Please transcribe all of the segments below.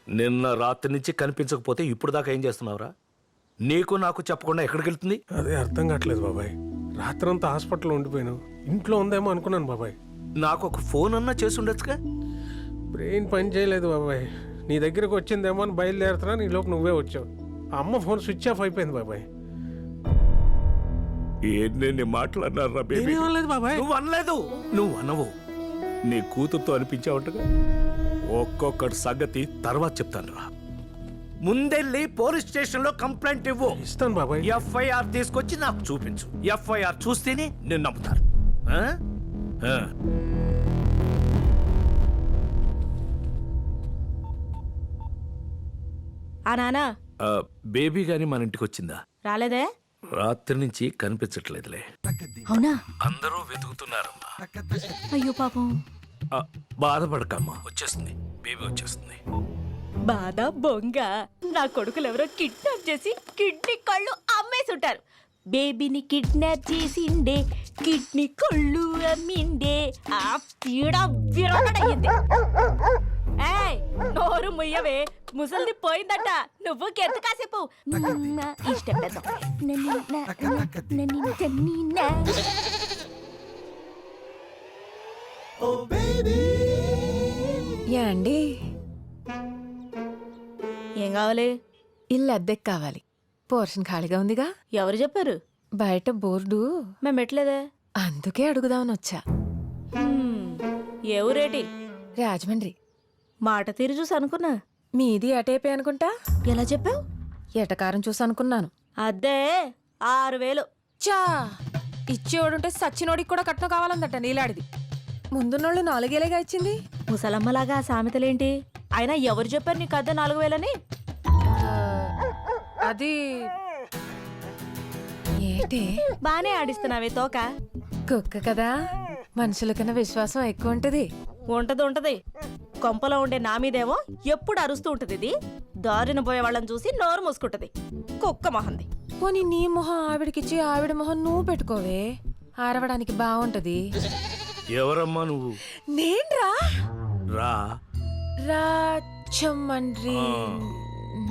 నిన్న రాత్రి నుంచి కనిపించకపోతే ఇప్పుడు దాకా ఏం చేస్తున్నావురా? నీకు నాకు చెప్పకుండా ఎక్కడికి వెళ్తుంది? అదే అర్థం కావట్లేదు బాబాయ్. రాత్రంతా హాస్పిటల్లో ఉండిపోయాను. ఇంట్లో ఉందేమో అనుకున్నాను బాబాయ్. నాకు ఒక ఫోన్ అన్నా చేసి ఉండొచ్చుగా. బ్రెయిన్ పని చేయలేదు బాబాయ్. నీ దగ్గరకు వచ్చిందేమో అని బయలుదేరుతున్నా, నీలోపు నువ్వే వచ్చావు. ఆ అమ్మ ఫోన్ స్విచ్ ఆఫ్ అయిపోయింది బాబాయ్. ఏంటి మాట్లాడినారా? నేనేమనలేదు బాబాయ్. నువ్వు అనలేదు. నువ్వు అనవు. నీ కూతురుతో అనిపించావుంటగా. ఒక్కొక్కటి సంగతి తర్వాత చెప్తాను రా. ముందెళ్ళి పోలీస్ స్టేషన్ లో కంప్లైంట్ ఇవ్వు. ఇస్తాను బాబాయ్. ఎఫ్ఐఆర్ తీసుకొచ్చి నాకు చూపించు. ఎఫ్ఐఆర్ చూస్తేనే నేను నమ్ముతాను. ఆ? ఆ. ఆ నానా బేబీ గాని మన ఇంటికి వచ్చిందా? రాలేదే. రాత్రి నుంచి కనిపించట్లేదులే. అవునా? అందరూ వెతుకుతున్నారమ్మా. అయ్యో పాపం. బాధపడకమ్మా, వచ్చేస్తుంది. బేబీ వచ్చేస్తుంది. బాధ బొంగ. నా కొడుకులు ఎవరో కిడ్నాప్ చేసి కిడ్నీ కళ్ళు అమ్మేసి ఉంటారు. బేబీని కిడ్నాప్ చేసిండే, కిడ్నీ కళ్ళు అమ్మిండే. ఆ పీడ విరగడయ్యింది. ఏయ్, నోరు ముయ్యవే, ముసలిది పోయిందట. నువ్వు కెంత కాసేపు ఇష్టం అండి, ఏం కావాలి? ఇల్లు అద్దెకి కావాలి. పోర్షన్ ఖాళీగా ఉందిగా. ఎవరు చెప్పారు? బయట బోర్డు. మేము పెట్టలేదే. అందుకే అడుగుదామని వచ్చా. ఏ ఊరేటి? రాజమండ్రి. మాట తీరు చూసి అనుకున్నా. మీది అటేపే అనుకుంటా. ఎలా చెప్పావు? ఎటకారం చూసి అనుకున్నాను. అద్దే 6000. చా, ఇచ్చేవాడుంటే సచ్చినోడికి కూడా కట్నం కావాలందట నీలాడిది. ముందున్నోళ్ళు 4,000గా ఇచ్చింది. ముసలమ్మలాగా ఆ సామెతలేంటి? అయినా ఎవరు చెప్పారు నీకు అద్దె 4000 అది ఏటే బానే ఆడిస్తున్నావే తోక. కుక్క కదా, మనుషుల కన్నా విశ్వాసం ఎక్కువ ఉంటది. ఉంటది. కొంపలో ఉండే నా మీదేమో ఎప్పుడు అరుస్తూ ఉంటది. ఇది దారిన పోయే వాళ్ళని చూసి నోరు మూసుకుంటది. కుక్క మొహంది. పోనీ నీ మొహం ఆవిడకిచ్చి ఆవిడ మొహం నువ్వు పెట్టుకోవే, ఆరవడానికి బాగుంటది. ఎవరమ్మా నువ్వు? నేన్రా రా. రాజమండ్రి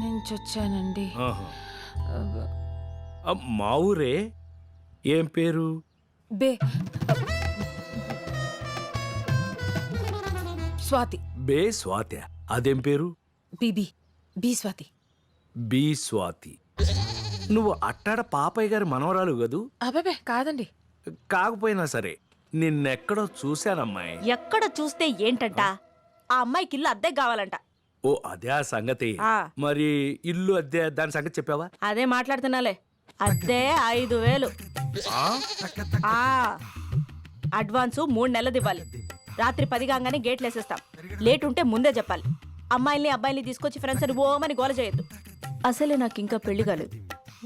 నుంచి వచ్చానండి. మా ఊరే. ఏం పేరు? బే స్వాతి. బే స్వాతి. అదేం పేరు? బి స్వాతి. బి స్వాతి. నువ్వు అట్టాడ పాపయ్య గారి మనవరాలు కదూ? అబ్బాబే కాదండి. కాకపోయినా సరే నిన్నెక్కడో చూశానమ్మాయి. ఎక్కడ చూస్తే ఏంటంట? ఆ అమ్మాయికి ఇల్లు అద్దె కావాలంట. ఓ అదే ఆ సంగతి. ఆ. మరి ఇల్లు అద్దె దాని సంగతి చెప్పావా? అదే మాట్లాడుతున్నాలే. అద్దె 5000. అడ్వాన్సు 3 నెలలది ఇవ్వాలి. రాత్రి 10 కాగానే గేట్లు వేసేస్తాం. లేట్ ఉంటే ముందే చెప్పాలి. అమ్మాయిల్ని అబ్బాయిల్ని తీసుకొచ్చి ఫ్రెండ్స్ అని ఓమని గోల చేయొద్దు. అసలే నాకు ఇంకా పెళ్లి కాలేదు.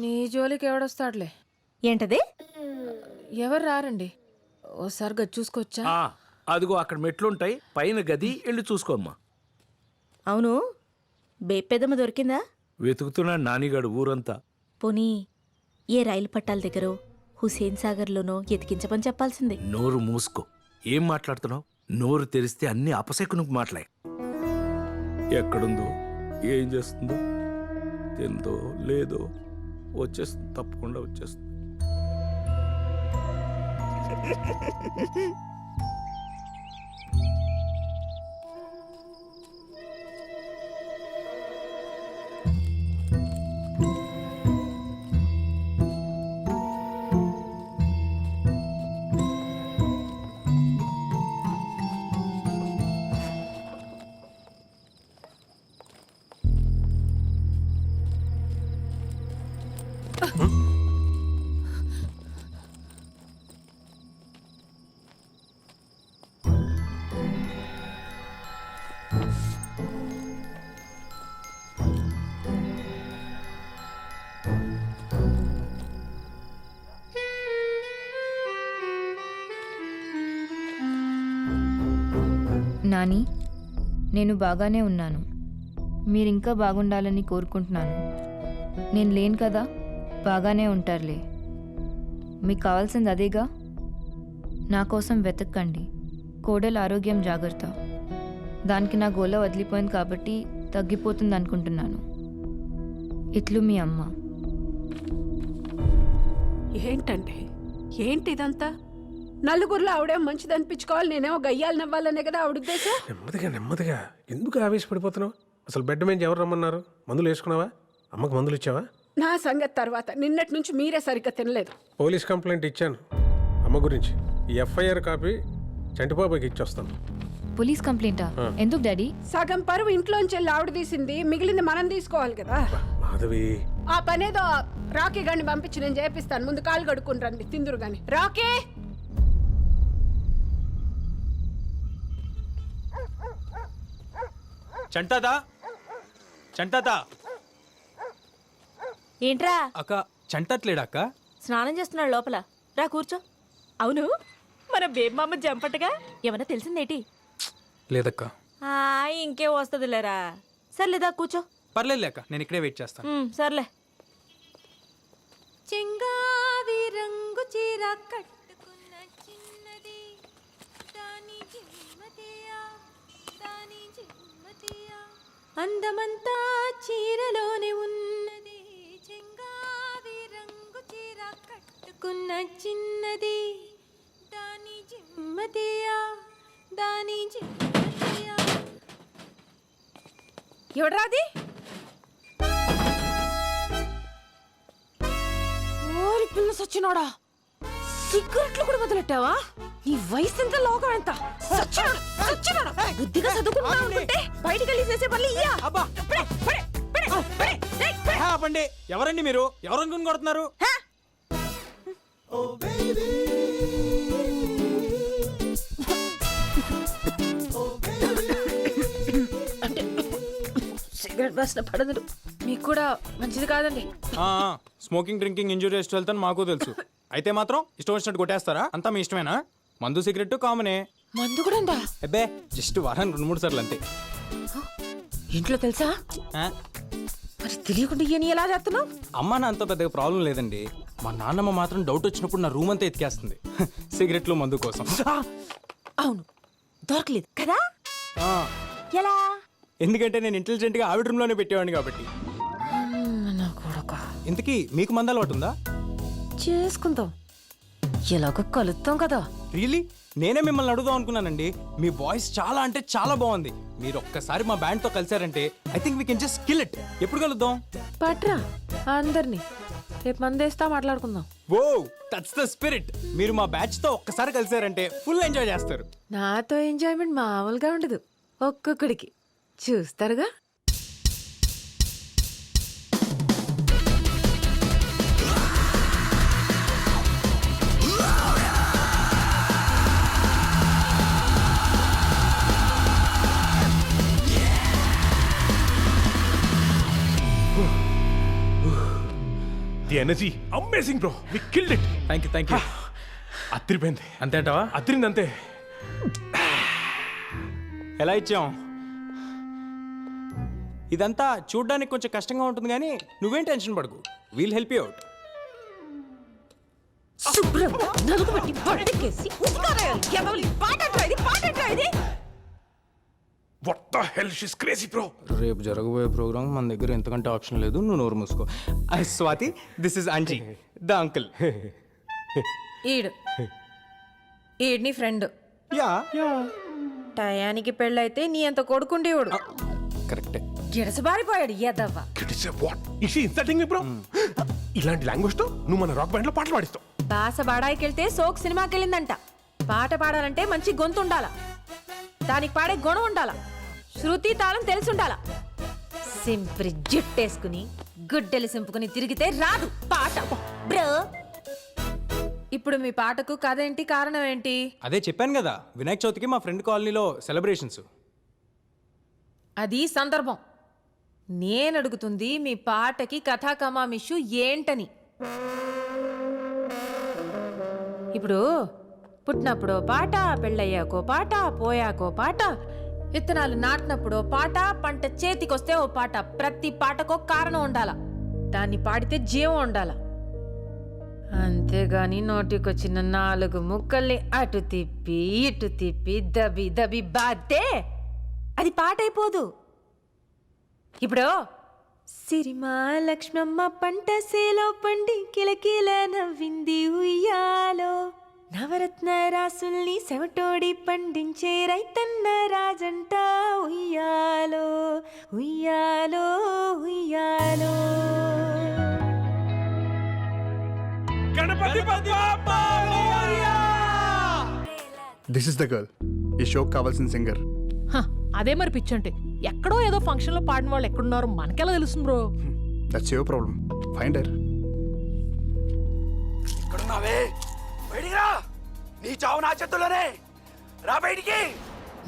నీ జోలికి ఎవడొస్తాడులే. ఏంటది? ఎవరు రారండి. ఓసారి గది చూసుకోవచ్చా? అదిగో అక్కడ మెట్లుంటాయి, పైన గది. వెళ్ళి చూసుకోమ్మా. అవును, బేపెదమ్మ దొరికిందా? వెతుకుతున్నాడు నానిగాడు ఊరంతా. పోనీ ఏ రైలు పట్టాల దగ్గర హుసేన్ సాగర్లోనో ఎతికించమని చెప్పాల్సింది. నోరు మూసుకో. ఏం మాట్లాడుతున్నావు? నోరు తెరిస్తే అన్ని అపశకునికి మాట్లాడే. ఎక్కడుందో, ఏం చేస్తుందో, తిందో లేదో, వచ్చేస్తుంది. తప్పకుండా వచ్చేస్తుంది. నాని, నేను బాగానే ఉన్నాను. మీరింకా బాగుండాలని కోరుకుంటున్నాను. నేను లేను కదా, బాగానే ఉంటారులే. మీకు కావాల్సింది అదేగా. నా కోసం వెతక్కండి. కోడల ఆరోగ్యం జాగ్రత్త. దానికి నా గోల వదిలిపోయింది కాబట్టి తగ్గిపోతుంది అనుకుంటున్నాను. ఇట్లు మీ అమ్మ. ఏంటండి ఏంటి ఇదంతా? నలుగురిలో ఆవిడేమో మంచిది అనిపించుకోవాలి, నేనేమో గయ్యాలు నవ్వాలనే కదా ఆవిడ ఉద్దేశం. నెమ్మదిగా ఎందుకు ఆవేశపడిపోతున్నావు? అసలు బెడ్ మీద ఎవరు రమ్మన్నారు? మందులు వేసుకున్నావా? అమ్మకు మందులు ఇచ్చావా? నా సంగతి తర్వాత. నిన్నటి నుంచి మీరే సరిగ్గా తినలేదు. పోలీస్ కంప్లైంట్ ఇచ్చాను అమ్మ గురించి. ఈ ఎఫ్ఐఆర్ కాపీ చంటిబాబాకి ఇచ్చొస్తాను. పోలీస్ కంప్లైంటా? ఎందుకు డాడీ? సగం పరువు ఇంట్లోంచి వెళ్ళి ఆవిడ తీసింది, మిగిలింది మనం తీసుకోవాలి కదా. మాధవి, ఆ పనేదో రాకీ గాని పంపించి నేను చేపిస్తాను. ముందు కాలు కడుక్కుని రండి, తిందురు గాని. రాకీ, చంటాదా ఏంట్రా అక్క చంటట్లేడా అక్క? స్నానం చేస్తున్నాడు లోపల. రా కూర్చో. అవును, మన బేబమ్మ జంపటగా ఏమన్నా తెలిసిందేటి? లేదక్క. ఇంకే వస్తుందిలేరా. సర్లేదా కూర్చో. పర్లేదు అక్క, నేను ఇక్కడే వెయిట్ చేస్తాను. సర్లే. చెంగావి రంగు చీర కట్టుకున్న చిన్నది దాని జిమ్మతియా దాని జిమ్మతియా అందమంతా చీరలోనే ఉన్నది. చెంగావి రంగు చీర కట్టుకున్న చిన్నది దాని జిమ్మతియా దాని జిమ్మతియా. ఎవడ్రాది? ఓరి పిల్ల సచ్చినోడా, సిగరెట్లు కూడా మొదలెట్టావా? నీ వయసు ఎంత, లోకం ఎంత? సచ్చినోడా బుద్ధిగా చదువుకుంటున్నావు అనుకుంటే బయటికి వెళ్ళి చేసే పనులు ఇయ్యా. ఆపండి. ఎవరండి మీరు? ఎవరు అనుకుని కొడుతున్నారు? సిగరెట్ వాసన పడదు. మీకు కూడా మంచిది కాదండి. స్మోకింగ్ డ్రింకింగ్ ఇంజూరియస్ వెళ్తాను మాకు తెలుసు. అయితే మాత్రం ఇష్టం వచ్చినట్టు కొట్టేస్తారా? అంతా మీ ఇష్టమేనా? మందు సిగరెట్ కామనే. మందు కూడా ఉందా? అబ్బే జస్ట్ వారానికి 2-3 సార్లు అంతే. ఇంట్లో తెలుసా? ఆ? మరి తెలియకుండా ఇయని ఎలా చేస్తున్నావు? అమ్మ నాన్నతో పెద్దగా ప్రాబ్లం లేదండి. మా నాన్నమ్మ మాత్రం డౌట్ వచ్చినప్పుడు నా రూమ్ అంతా ఎతికేస్తుంది సిగరెట్లు మందు కోసం. అవును, దొరకలేదు కదా. ఆ, ఎలా? ఎందుకంటే నేను ఇంటెలిజెంట్ గా ఆవిడ రూమ్ లోనే పెట్టేవాడిని కాబట్టి. నా కొడుక, ఇంతకీ మీకు మందు అలవాటు ఉందా? చేసుకుందాం, ఎలాగో కలుద్దాం కదా. రియలీ? నేనే మిమ్మల్ని అడుగుదాం అనుకున్నానండి. మీ వాయిస్ చాలా అంటే చాలా బాగుంది. మీరు ఒక్కసారి మా బ్యాండ్ తో కలిసారంటే I think we can just kill it. ఎప్పుడు కలుద్దాం? పట్రా అందరినీ, రేపు మందేస్తా మాట్లాడుకుందాం. Oh that's the spirit. మీరు మా బ్యాచ్ తో ఒక్కసారి కలిసారంటే ఫుల్ ఎంజాయ్ చేస్తారు. నాతో ఎంజాయ్మెంట్ మామూలుగా ఉండదు, ఒక్కొక్కడికి చూస్తారుగా. The energy amazing bro, we killed it. Thank you. అత్తిరిపోయింది. అంతేంటావా? అత్తిరింది అంతే. ఎలా ఇచ్చాం? ఇదంతా చూడ్డానికి కొంచెం కష్టంగా ఉంటుంది కానీ నువ్వేం టెన్షన్ పడకు. We'll help you out. శుభ్రంగా నలుగు పెట్టి బట్టకేసి ఉతికారేయాలి. ఎవరి పాటంట్రా ఇది, పాటంట్రా ఇది. What the hell, she's crazy bro. రేపు జరగబోయే ప్రోగ్రామ్ మన దగ్గర ఎంతకంటే ఆప్షన్ లేదు. నువ్వు నోరు మూసుకో. Swathi, this is Anji the uncle. ఈడ్ని ఫ్రెండ్. యా టయానికి పెళ్ళైతే నీ అంత కొడుకుండేవాడు. కరెక్టే. గిడసబారిపోయాడు ఎదవ్వ. What is she insulting me bro? ఇలాంటి లాంగ్వేజ్ తో నువ్వు మన రాక్ బ్యాండ్ లో పాటలు పాడిస్తావు. బాస బాడాయికి వెళ్తే సోక్ సినిమాకి వెళ్ళిందంట. పాట పాడాలంటే మంచి గొంతు ఉండాల, దానికి పాడే గుణం ఉండాల, శృతి తాళం తెలిసి ఉండాల. సింప్రి జుట్టేసుకుని గుడ్డెలు సింపుకుని తిరిగితే రాదు పాట బ్రో. ఇప్పుడు మీ పాటకు కథ ఏంటి, కారణం ఏంటి? అదే చెప్పాను కదా, వినాయక చవితికి మా ఫ్రెండ్ కాలనీలో సెలబ్రేషన్స్. అది సందర్భం. నేను అడుగుతుంది మీ పాటకి కథా కమామిషు ఏంటని. ఇప్పుడు పుట్టినప్పుడో పాట, పెళ్ళయ్యాకో పాట, పోయాకో పాట, విత్తనాలు నాటినప్పుడో పాట, పంట చేతికొస్తే ఓ పాట. ప్రతి పాటకో కారణం ఉండాల, దాన్ని పాడితే జీవం ఉండాల. అంతేగాని నోటికొచ్చిన 4 ముక్కల్ని అటు తిప్పి ఇటు తిప్పి దబి దబి బాతే అది పాట అయిపోదు. ఇప్పుడు సిరిమా లక్ష్మమ్మ పంట సేలో పండి కిలకిల నవ్వింది ఉయ్యాలో నవరత్న రాసుల్ని సెవటోడి పండించే రైతన్న రాజంట ఉయ్యాలో ఉయ్యాలో ఉయ్యాలో. దిస్ ఇస్ ద గర్ల్ ఈ షోకి కావాల్సిన సింగర్. అదే మరి పిచ్చంటే ఎక్కడో ఏదో ఫంక్షన్ లో పాడిన వాళ్ళు ఎక్కడున్నారో మనకెలా తెలుస్తుంది bro? That's your problem. Find her. ఇక్కడున్నావే బయటికి రా. నీ చావు నా చేతుల్లోనే. రా బయటికి.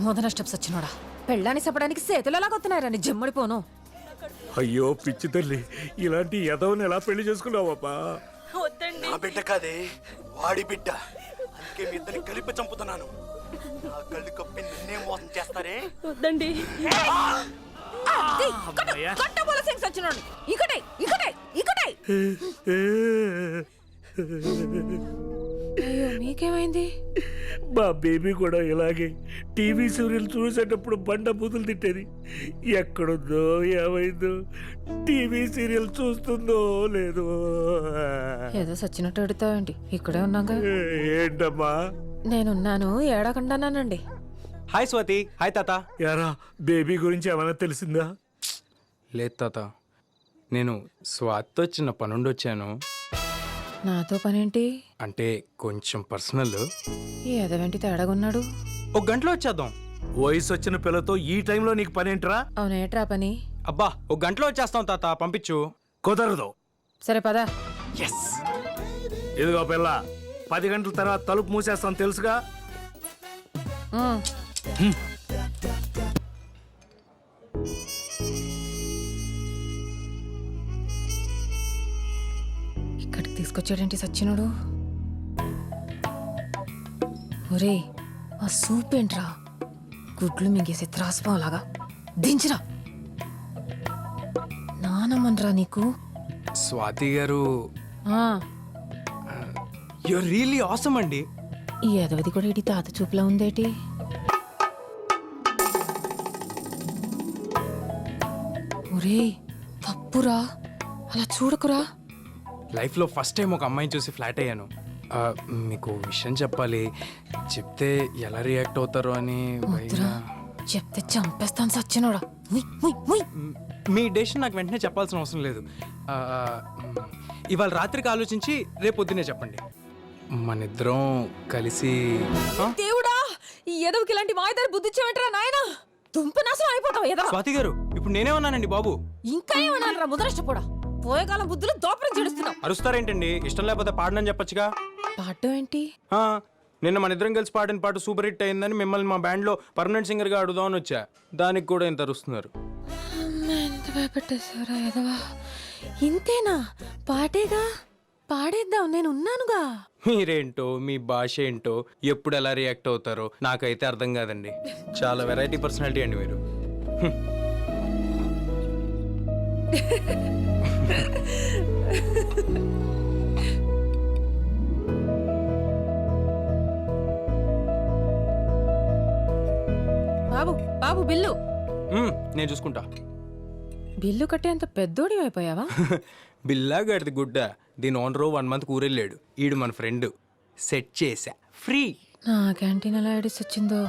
మొదన స్టెప్స్ వచ్చినోడా పెళ్ళాన్ని చెప్పడానికి చేతులు ఎలా కొత్తున్నారా నీ జమ్మడిపోను. అయ్యో పిచ్చి తల్లి, ఇలాంటి యదవని ఎలా పెళ్లి చేసుకున్నావబ్బా? నా బిడ్డ కాదే, వాడి బిడ్డ. అందుకే మీ ఇద్దరిని కలిపి చంపుతున్నాను. నా కళ్ళు కప్పి నిన్నే మోసం చేస్తారే. వద్దండి. ఇకటే ఇకటే ఇకటే. అయ్యో మీకేమైంది? మా బేబీ కూడా ఇలాగే టీవీ సీరియల్ చూసేటప్పుడు బండ బూతులు తిట్టేది. ఎక్కడుందో ఏమైందో, టీవీ సీరియల్ చూస్తుందో లేదో. ఏదో సచ్చినట్టు అడుగుతావేంటి? ఇక్కడే ఉన్నాగా. ఏంటమ్మా? నేనున్నాను ఏడకుండానండి. హాయ్ స్వాతి. హాయ్ తాత. యారా బేబీ గురించి ఏమైనా తెలిసిందా? లేదు తాత, నేను స్వాతితో చిన్న పనుండి వచ్చాను. నాతో పనేంటి? అంటే కొంచెం పర్సనల్. ఈ ఎదవేంటి తేడాగున్నాడు? ఒక గంటలో వచ్చేద్దాం. వయసు వచ్చిన పిల్లతో ఈ టైంలో నీకు పనేంట్రా? అవునేట్రా పని? అబ్బా ఒక గంటలో వచ్చేస్తాం తాత, పంపించు. కుదరదు. సరే పదా. ఇదిగో పిల్ల, 10 గంటల తర్వాత తలుపు మూసేస్తాను తెలుసుగా. ఇక్కడికి తీసుకొచ్చాడేంటి సచ్చినుడు? ఒరే ఆ సూప్ ఏంట్రా? గుడ్లు మింగేసే త్రాసుపాలాగా దించరా. నానమ్మన్రా నీకు. స్వాతి గారు ఆ, యూర్ రియల్లీ ఆసమ్ అండి. ఈ ఎదవది కూడా ఇటు తాత చూపులా ఉందేటి? ఒరే తప్పురా, అలా చూడకురా. లైఫ్లో ఫస్ట్ టైం ఒక అమ్మాయిని చూసి ఫ్లాట్ అయ్యాను. మీకు విషయం చెప్పాలి, చెప్తే ఎలా రియాక్ట్ అవుతారో అని వద్దురా, చెప్తే చంపేస్తాను సచ్చినోడా. ముయ్, ముయ్, ముయ్. మీ డెసిషన్ నాకు వెంటనే చెప్పాల్సిన అవసరం లేదు. ఇవాళ రాత్రికి ఆలోచించి రేపు పొద్దునే చెప్పండి. మనిద్దరం కలిసి దేవుడా, ఈ ఎదవకి ఇలాంటి మాయదారి బుద్ధి ఇచ్చావేంట్రా నాయనా? దుంపనాశనం అయిపోతావు ఎదవ. స్వాతి గారు, ఇప్పుడు నేనేమన్నానండి బాబు? ఇంకా ఏమన్నారా ముదరష్టపోడా? పోయే కాలం బుద్ధులు దోపరం చేడుస్తున్నావు. అరుస్తారేంటండి? ఇష్టం లేకపోతే పాడనని చెప్పొచ్చుగా. పాడడం ఏంటి? నిన్న మన ఇద్దరం కలిసి పాడిన పాట సూపర్ హిట్ అయిందని మిమ్మల్ని మా బ్యాండ్లో పర్మనెంట్ సింగర్గా అడుగుదామని వచ్చా. దానికి కూడా ఇంత అరుస్తున్నారు. ఎంత భయపెట్టేశారా ఎదవా? ఇంతేనా? పాటేగా, పాడేద్దాం, నేను ఉన్నానుగా. మీరేంటో, మీ భాష ఏంటో, ఎప్పుడు ఎలా రియాక్ట్ అవుతారో నాకైతే అర్థం కాదండి. చాలా వెరైటీ పర్సనాలిటీ అండి మీరు. బాబు బాబు బిల్లు. నేను చూసుకుంటా. బిల్లు కట్టేంత పెద్దోడి అయిపోయావా? బిల్లా గడిది గుడ్డ. దీని ఓనరు 1 month ఊరెళ్ళాడు. ఈడు మన ఫ్రెండ్. సెట్ చేశా ఫ్రీ. నా క్యాంటీన్ ఎలా ఐడిస్ వచ్చిందో.